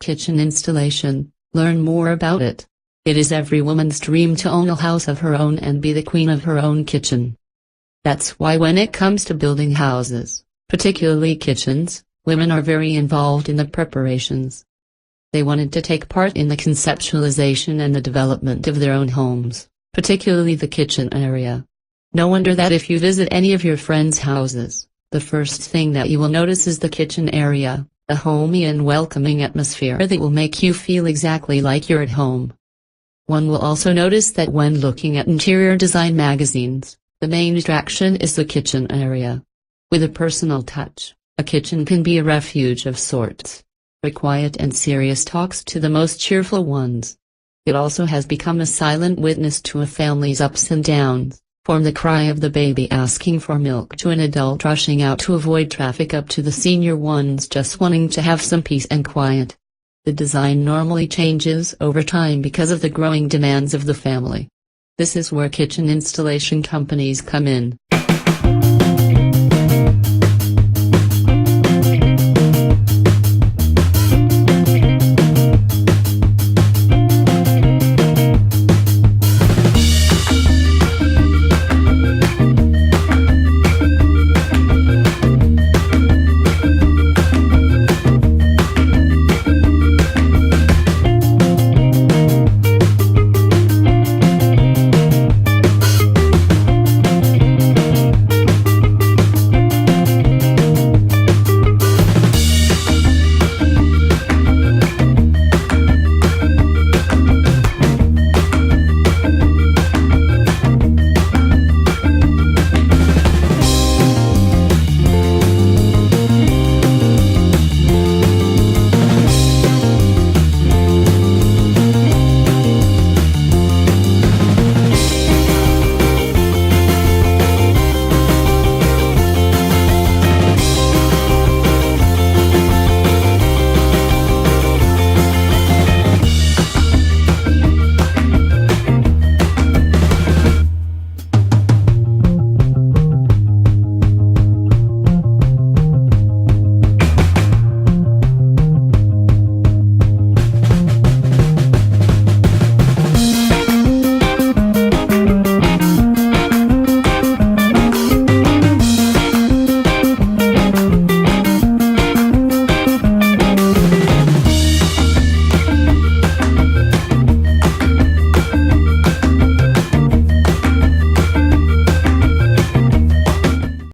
kitchen installation, learn more about it. It is every woman's dream to own a house of her own and be the queen of her own kitchen. That's why when it comes to building houses, particularly kitchens, women are very involved in the preparations. They wanted to take part in the conceptualization and the development of their own homes, particularly the kitchen area. No wonder that if you visit any of your friends' houses, the first thing that you will notice is the kitchen area, a homey and welcoming atmosphere that will make you feel exactly like you're at home. One will also notice that when looking at interior design magazines, the main attraction is the kitchen area. With a personal touch, a kitchen can be a refuge of sorts. For quiet and serious talks to the most cheerful ones. It also has become a silent witness to a family's ups and downs, from the cry of the baby asking for milk to an adult rushing out to avoid traffic up to the senior ones just wanting to have some peace and quiet. The design normally changes over time because of the growing demands of the family. This is where kitchen installation companies come in.